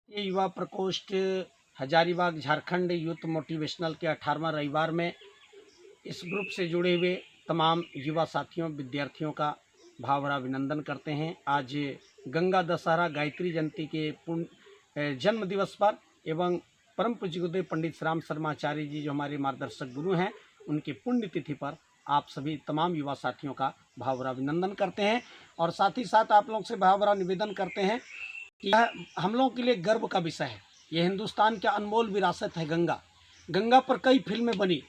ये युवा प्रकोष्ठ हजारीबाग झारखंड यूथ मोटिवेशनल के 18वां रविवार में इस ग्रुप से जुड़े हुए तमाम युवा साथियों विद्यार्थियों का भावभरा अभिनंदन करते हैं। आज गंगा दशहरा गायत्री जयंती के पूर्ण जन्म दिवस पर एवं परम पूज्य गुरुदेव पंडित श्री राम शर्मा आचार्य जी जो हमारे मार्गदर्शक गुरु हैं, उनकी पुण्यतिथि पर आप सभी तमाम युवा साथियों का भावभरा अभिनंदन करते हैं और साथ ही साथ आप लोगों से भावभरा निवेदन करते हैं कि यह हम लोगों के लिए गर्व का विषय है। यह हिंदुस्तान का अनमोल विरासत है। गंगा पर कई फिल्में बनी,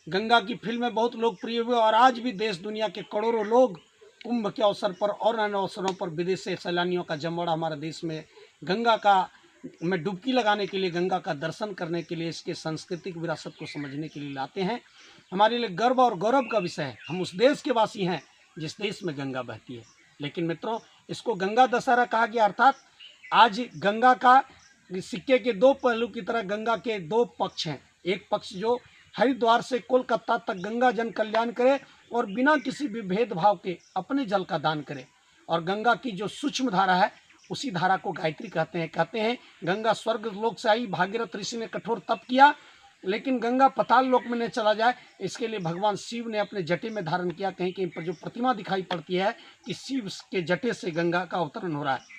गंगा की फिल्में बहुत लोकप्रिय हुई और आज भी देश दुनिया के करोड़ों लोग कुंभ के अवसर पर और अन्य अवसरों पर विदेश से सैलानियों का जमवाड़ा हमारे देश में गंगा का में डुबकी लगाने के लिए, गंगा का दर्शन करने के लिए, इसके सांस्कृतिक विरासत को समझने के लिए लाते हैं। हमारे लिए गर्व और गौरव का विषय है। हम उस देश के वासी हैं जिस देश में गंगा बहती है। लेकिन मित्रों, इसको गंगा दशहरा कहा गया, अर्थात आज गंगा का सिक्के के दो पहलू की तरह गंगा के दो पक्ष हैं। एक पक्ष जो हरिद्वार से कोलकाता तक गंगा जन कल्याण करे और बिना किसी भी भेदभाव के अपने जल का दान करे, और गंगा की जो सूक्ष्म धारा है उसी धारा को गायत्री कहते हैं। गंगा स्वर्ग लोक से आई, भागीरथ ऋषि ने कठोर तप किया, लेकिन गंगा पताल लोक में न चला जाए इसके लिए भगवान शिव ने अपने जटे में धारण किया। कहीं कहीं पर जो प्रतिमा दिखाई पड़ती है कि शिव के जटे से गंगा का अवतरण हो रहा है,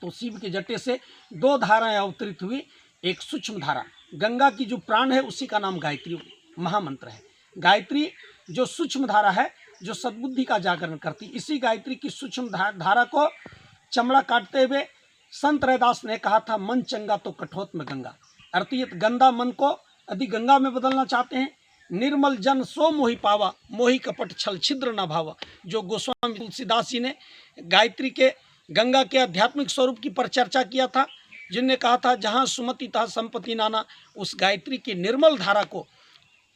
तो शिव के जटे से दो धाराएं अवतरित हुई। एक सूक्ष्म धारा, गंगा की जो प्राण है उसी का नाम गायत्री महामंत्र है। गायत्री जो सूक्ष्म धारा है जो सद्बुद्धि का जागरण करती, इसी गायत्री की सूक्ष्म धारा को चमड़ा काटते हुए संत रैदास ने कहा था, मन चंगा तो कठोत में गंगा। अर्थात गंदा मन को यदि गंगा में बदलना चाहते हैं, निर्मल जन सो मोहि पावा, मोहि कपट छल छिद्र न भावा। जो गोस्वामी तुलसीदास जी ने गायत्री के गंगा के आध्यात्मिक स्वरूप की परिचर्चा किया था, जिनने कहा था जहाँ सुमति तहाँ संपत्ति नाना, उस गायत्री की निर्मल धारा को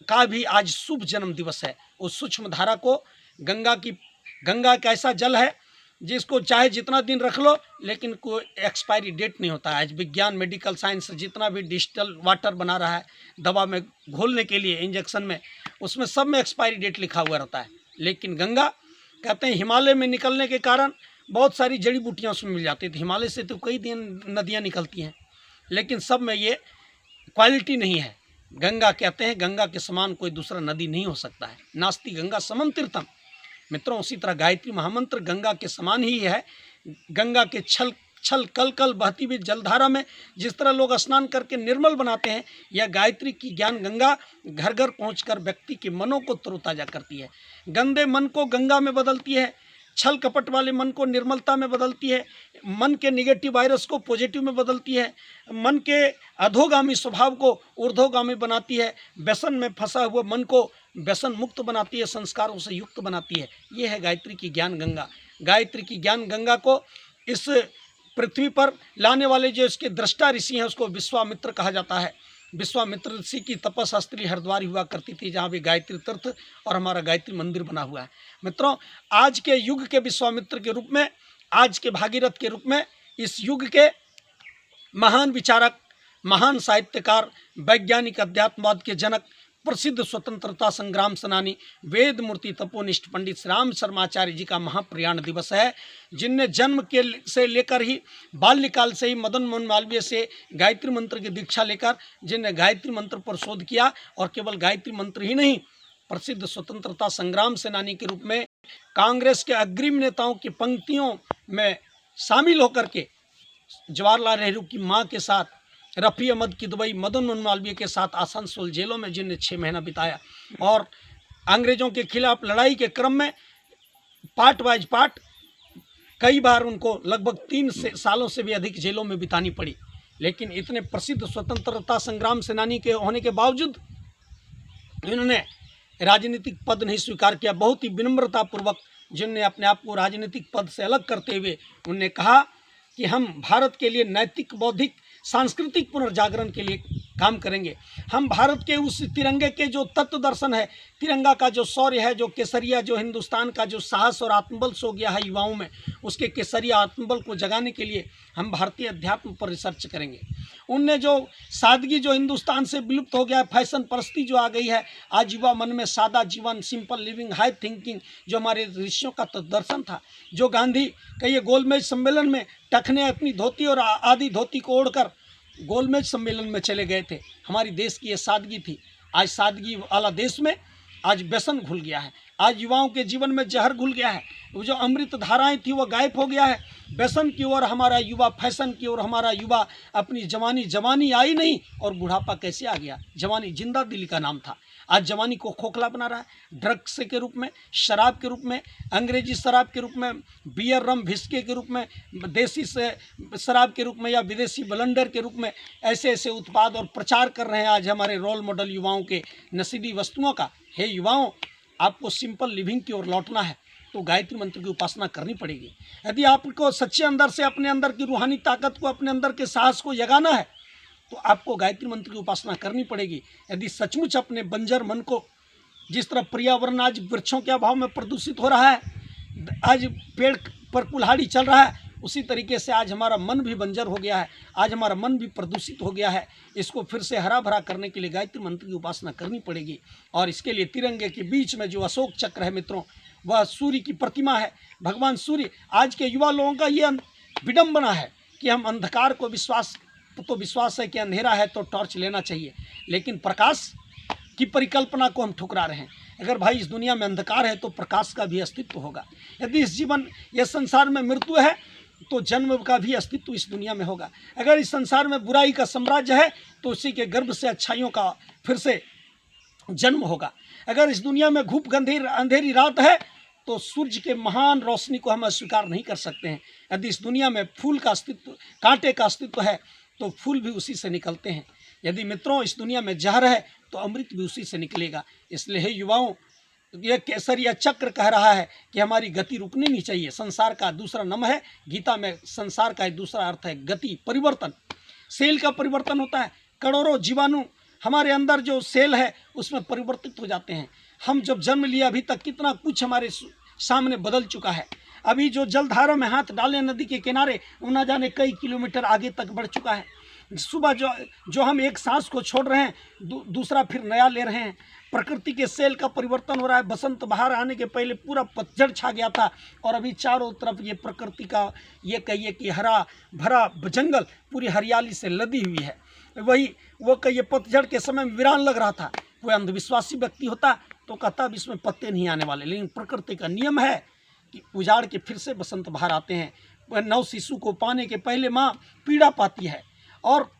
का भी आज शुभ जन्म दिवस है। उस सूक्ष्म धारा को गंगा एक ऐसा जल है जिसको चाहे जितना दिन रख लो लेकिन कोई एक्सपायरी डेट नहीं होता है। आज विज्ञान, मेडिकल साइंस जितना भी डिजिटल वाटर बना रहा है दवा में घोलने के लिए, इंजेक्शन में, उसमें सब में एक्सपायरी डेट लिखा हुआ रहता है। लेकिन गंगा कहते हैं हिमालय में निकलने के कारण बहुत सारी जड़ी बूटियाँ उसमें मिल जाती थी। हिमालय से तो कई दिन नदियाँ निकलती हैं, लेकिन सब में ये क्वालिटी नहीं है। गंगा कहते हैं गंगा के समान कोई दूसरा नदी नहीं हो सकता है। नास्ति गंगा समम तीर्थम। मित्रों, उसी तरह गायत्री महामंत्र गंगा के समान ही है। गंगा के छल छल कल कल बहती हुई जलधारा में जिस तरह लोग स्नान करके निर्मल बनाते हैं, यह गायत्री की ज्ञान गंगा घर घर पहुंचकर व्यक्ति के मनों को तरोताजा करती है। गंदे मन को गंगा में बदलती है, छल कपट वाले मन को निर्मलता में बदलती है, मन के निगेटिव वायरस को पॉजिटिव में बदलती है, मन के अधोगामी स्वभाव को ऊर्ध्वगामी बनाती है, व्यसन में फंसा हुआ मन को व्यसन मुक्त बनाती है, संस्कारों से युक्त बनाती है। ये है गायत्री की ज्ञान गंगा। गायत्री की ज्ञान गंगा को इस पृथ्वी पर लाने वाले जो इसके दृष्टा ऋषि हैं उसको विश्वामित्र कहा जाता है। विश्वामित्र ऋषि की तपशास्त्री हरिद्वार हुआ करती थी, जहाँ भी गायत्री तीर्थ और हमारा गायत्री मंदिर बना हुआ है। मित्रों, आज के युग के विश्वामित्र के रूप में, आज के भागीरथ के रूप में, इस युग के महान विचारक, महान साहित्यकार, वैज्ञानिक, अध्यात्मवाद के जनक, प्रसिद्ध स्वतंत्रता संग्राम सेनानी, वेद मूर्ति तपोनिष्ठ पंडित श्री राम शर्मा आचार्य जी का महाप्रयाण दिवस है, जिनने जन्म के से लेकर ही बाल्यकाल से ही मदन मोहन मालवीय से गायत्री मंत्र की दीक्षा लेकर जिनने गायत्री मंत्र पर शोध किया, और केवल गायत्री मंत्र ही नहीं, प्रसिद्ध स्वतंत्रता संग्राम सेनानी के रूप में कांग्रेस के अग्रिम नेताओं की पंक्तियों में शामिल होकर के जवाहरलाल नेहरू की माँ के साथ, रफ़ी अहमद की दुबई, मदन मोहन मालवीय के साथ आसनसोल जेलों में जिनने 6 महीना बिताया, और अंग्रेज़ों के खिलाफ लड़ाई के क्रम में पार्ट वाइज पार्ट कई बार उनको लगभग 3 सालों से भी अधिक जेलों में बितानी पड़ी। लेकिन इतने प्रसिद्ध स्वतंत्रता संग्राम सेनानी के होने के बावजूद इन्होंने राजनीतिक पद नहीं स्वीकार किया। बहुत ही विनम्रतापूर्वक जिनने अपने आप को राजनीतिक पद से अलग करते हुए उन्होंने कहा कि हम भारत के लिए नैतिक, बौद्धिक, सांस्कृतिक पुनर्जागरण के लिए काम करेंगे। हम भारत के उस तिरंगे के जो तत्व दर्शन है, तिरंगा का जो शौर्य है, जो केसरिया, जो हिंदुस्तान का जो साहस और आत्मबल सो गया है युवाओं में, उसके केसरिया आत्मबल को जगाने के लिए हम भारतीय अध्यात्म पर रिसर्च करेंगे। उनने जो सादगी जो हिंदुस्तान से विलुप्त हो गया है, फैशन परस्ती जो आ गई है, आज युवा मन में सादा जीवन, सिंपल लिविंग, हाई थिंकिंग, जो हमारे ऋषियों का दर्शन था, जो गांधी का ये गोलमेज सम्मेलन में टखने अपनी धोती और आधी धोती को ओढ़कर गोलमेज सम्मेलन में चले गए थे, हमारी देश की ये सादगी थी। आज सादगी वाला देश में आज व्यसन घुल गया है, आज युवाओं के जीवन में जहर घुल गया है, वो जो अमृत धाराएं थी वो गायब हो गया है। व्यसन की ओर हमारा युवा, फैशन की ओर हमारा युवा अपनी जवानी आई नहीं और बुढ़ापा कैसे आ गया। जवानी जिंदा दिली का नाम था, आज जवानी को खोखला बना रहा है, ड्रग्स के रूप में, शराब के रूप में, अंग्रेजी शराब के रूप में, बियर रम विस्की के रूप में, देसी से शराब के रूप में या विदेशी ब्लेंडर के रूप में ऐसे ऐसे उत्पाद और प्रचार कर रहे हैं आज हमारे रोल मॉडल युवाओं के नशीली वस्तुओं का। हे युवाओं, आपको सिंपल लिविंग की ओर लौटना है तो गायत्री मंत्र की उपासना करनी पड़ेगी। यदि आपको सच्चे अंदर से अपने अंदर की रूहानी ताकत को, अपने अंदर के साहस को जगाना है तो आपको गायत्री मंत्र की उपासना करनी पड़ेगी। यदि सचमुच अपने बंजर मन को, जिस तरह पर्यावरण आज वृक्षों के अभाव में प्रदूषित हो रहा है, आज पेड़ पर कुल्हाड़ी चल रहा है, उसी तरीके से आज हमारा मन भी बंजर हो गया है, आज हमारा मन भी प्रदूषित हो गया है। इसको फिर से हरा भरा करने के लिए गायत्री मंत्र की उपासना करनी पड़ेगी। और इसके लिए तिरंगे के बीच में जो अशोक चक्र है मित्रों, वह सूर्य की प्रतिमा है, भगवान सूर्य। आज के युवा लोगों का ये विडंबना है कि हम अंधकार को विश्वास है कि अंधेरा है तो टॉर्च लेना चाहिए, लेकिन प्रकाश की परिकल्पना को हम ठुकरा रहे हैं। अगर भाई इस दुनिया में अंधकार है तो प्रकाश का भी अस्तित्व होगा। यदि इस संसार में मृत्यु है तो जन्म का भी अस्तित्व इस दुनिया में होगा। अगर इस संसार में बुराई का साम्राज्य है तो उसी के गर्भ से अच्छाइयों का फिर से जन्म होगा। अगर इस दुनिया में घूप अंधेरी रात है तो सूर्य के महान रोशनी को हम अस्वीकार नहीं कर सकते हैं। यदि इस दुनिया में फूल का अस्तित्व, कांटे का अस्तित्व है तो फूल भी उसी से निकलते हैं। यदि मित्रों इस दुनिया में जहर है तो अमृत भी उसी से निकलेगा। इसलिए हे युवाओं, यह केसरिया चक्र कह रहा है कि हमारी गति रुकनी नहीं चाहिए। संसार का दूसरा नाम है, गीता में संसार का एक दूसरा अर्थ है गति, परिवर्तन। सेल का परिवर्तन होता है, करोड़ों जीवाणु हमारे अंदर जो सेल है उसमें परिवर्तित हो जाते हैं। हम जब जन्म लिया अभी तक कितना कुछ हमारे सामने बदल चुका है। अभी जो जलधारा में हाथ डाले नदी के किनारे, वो ना जाने कई किलोमीटर आगे तक बढ़ चुका है। सुबह जो हम एक सांस को छोड़ रहे हैं, दूसरा फिर नया ले रहे हैं। प्रकृति के सेल का परिवर्तन हो रहा है। बसंत बहार आने के पहले पूरा पतझड़ छा गया था और अभी चारों तरफ ये प्रकृति का, ये कहिए कि हरा भरा जंगल पूरी हरियाली से लदी हुई है। वो कहिए पतझड़ के समय में वीरान लग रहा था। कोई अंधविश्वासी व्यक्ति होता तो कहता अब इसमें पत्ते नहीं आने वाले, लेकिन प्रकृति का नियम है कि उजाड़ के फिर से बसंत बहार आते हैं। नव शिशु को पाने के पहले माँ पीड़ा पाती है और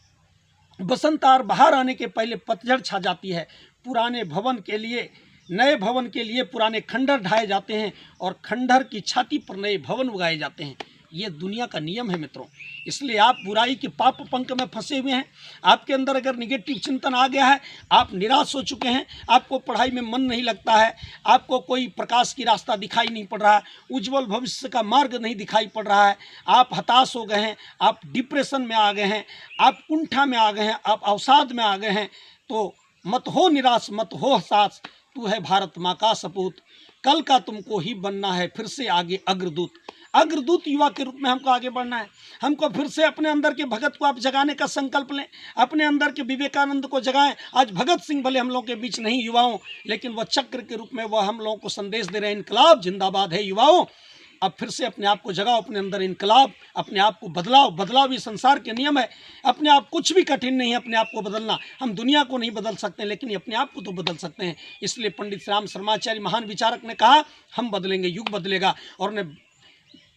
बसंत और बहार आने के पहले पतझड़ छा जाती है। पुराने भवन के लिए, नए भवन के लिए पुराने खंडहर ढाए जाते हैं और खंडहर की छाती पर नए भवन उगाए जाते हैं। ये दुनिया का नियम है मित्रों। इसलिए आप बुराई के पाप पंख में फंसे हुए हैं, आपके अंदर अगर निगेटिव चिंतन आ गया है, आप निराश हो चुके हैं, आपको पढ़ाई में मन नहीं लगता है, आपको कोई प्रकाश की रास्ता दिखाई नहीं पड़ रहा है, उज्जवल भविष्य का मार्ग नहीं दिखाई पड़ रहा है, आप हताश हो गए हैं, आप डिप्रेशन में आ गए हैं, आप कुंठा में आ गए हैं, आप अवसाद में आ गए हैं, तो मत हो निराश, मत हो हताश। तू है भारत माँ का सपूत, कल का तुमको ही बनना है फिर से आगे अग्रदूत। अग्रदूत युवा के रूप में हमको आगे बढ़ना है। हमको फिर से अपने अंदर के भगत को आप जगाने का संकल्प लें, अपने अंदर के विवेकानंद को जगाएं। आज भगत सिंह भले हम लोगों के बीच नहीं युवाओं, लेकिन वह चक्र के रूप में वह हम लोगों को संदेश दे रहे हैं, इनकलाब जिंदाबाद है युवाओं। अब फिर से अपने आप को जगाओ, अपने अंदर इनकलाब, अपने आप को बदलाओ। बदलाव ये संसार के नियम है। अपने आप कुछ भी कठिन नहीं है अपने आप को बदलना। हम दुनिया को नहीं बदल सकते, लेकिन अपने आप को तो बदल सकते हैं। इसलिए पंडित राम शर्माचार्य महान विचारक ने कहा, हम बदलेंगे, युग बदलेगा। और उन्हें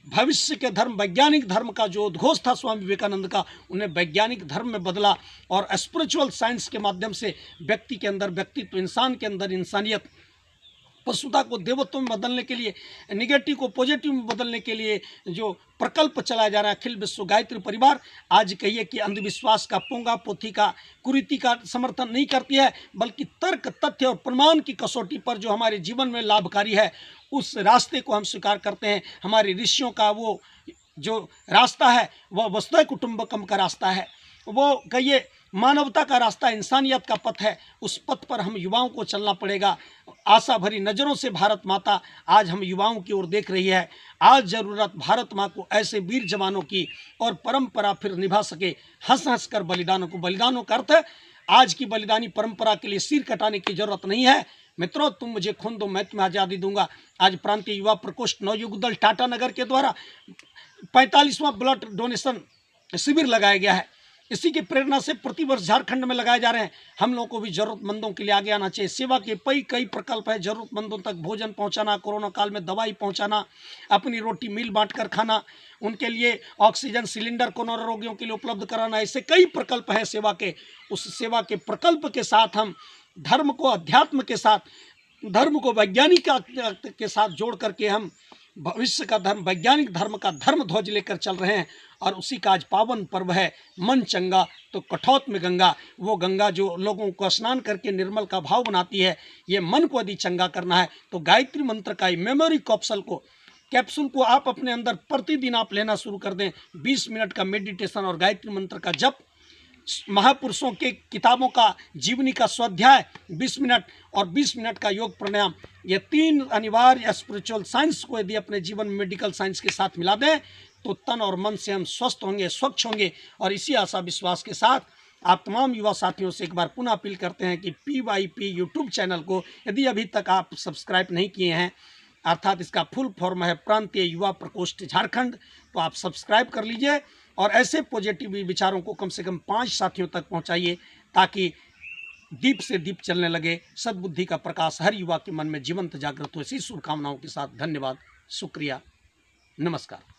भविष्य के धर्म, वैज्ञानिक धर्म का जो उद्घोष था स्वामी विवेकानंद का, उन्हें वैज्ञानिक धर्म में बदला और स्पिरिचुअल साइंस के माध्यम से व्यक्ति के अंदर व्यक्तित्व, इंसान के अंदर इंसानियत, पशुता को देवत्व में बदलने के लिए, निगेटिव को पॉजिटिव में बदलने के लिए जो प्रकल्प चलाया जा रहा है अखिल विश्व गायत्री परिवार, आज कहिए कि अंधविश्वास का, पोंगा पोथी का, कुरीति का समर्थन नहीं करती है, बल्कि तर्क, तथ्य और प्रमाण की कसौटी पर जो हमारे जीवन में लाभकारी है उस रास्ते को हम स्वीकार करते हैं। हमारे ऋषियों का वो जो रास्ता है वह वसुधैव कुटुंबकम का रास्ता है। वो कहिए मानवता का रास्ता इंसानियत का पथ है, उस पथ पर हम युवाओं को चलना पड़ेगा। आशा भरी नज़रों से भारत माता आज हम युवाओं की ओर देख रही है। आज ज़रूरत भारत माँ को ऐसे वीर जवानों की और परंपरा फिर निभा सके हंस हंस कर बलिदानों को। बलिदानों का अर्थ है आज की बलिदानी परंपरा के लिए सिर कटाने की जरूरत नहीं है। मित्रों, तुम मुझे खून दो, मैं तुम्हें आज़ादी दूंगा। आज प्रांतीय युवा प्रकोष्ठ नवयुग दल टाटानगर के द्वारा 45वां ब्लड डोनेशन शिविर लगाया गया है। इसी की प्रेरणा से प्रतिवर्ष झारखंड में लगाए जा रहे हैं। हम लोगों को भी जरूरतमंदों के लिए आगे आना चाहिए। सेवा के कई प्रकल्प है। जरूरतमंदों तक भोजन पहुंचाना, कोरोना काल में दवाई पहुंचाना, अपनी रोटी मिल बांट कर खाना, उनके लिए ऑक्सीजन सिलेंडर कोरोना रोगियों के लिए उपलब्ध कराना, ऐसे कई प्रकल्प हैं सेवा के। उस सेवा के प्रकल्प के साथ हम धर्म को अध्यात्म के साथ, धर्म को वैज्ञानिक के साथ जोड़ करके हम भविष्य का धर्म, वैज्ञानिक धर्म का धर्म ध्वज लेकर चल रहे हैं। और उसी का आज पावन पर्व है मन चंगा तो कठौत में गंगा। वो गंगा जो लोगों को स्नान करके निर्मल का भाव बनाती है, ये मन को यदि चंगा करना है तो गायत्री मंत्र का मेमोरी कैप्सूल को आप अपने अंदर प्रतिदिन आप लेना शुरू कर दें। 20 मिनट का मेडिटेशन और गायत्री मंत्र का जप, महापुरुषों के किताबों का जीवनी का स्वाध्याय 20 मिनट और 20 मिनट का योग प्राणायाम, ये 3 अनिवार्य स्पिरिचुअल साइंस को यदि अपने जीवन में मेडिकल साइंस के साथ मिला दें तो तन और मन से हम स्वस्थ होंगे, स्वच्छ होंगे। और इसी आशा विश्वास के साथ आप तमाम युवा साथियों से एक बार पुनः अपील करते हैं कि PYP यूट्यूब चैनल को यदि अभी तक आप सब्सक्राइब नहीं किए हैं, अर्थात इसका फुल फॉर्म है प्रांतीय युवा प्रकोष्ठ झारखंड, तो आप सब्सक्राइब कर लीजिए और ऐसे पॉजिटिव विचारों को कम से कम 5 साथियों तक पहुंचाइए ताकि दीप से दीप चलने लगे, सद्बुद्धि का प्रकाश हर युवा के मन में जीवंत जागृत हो। इसी शुभकामनाओं के साथ धन्यवाद, शुक्रिया, नमस्कार।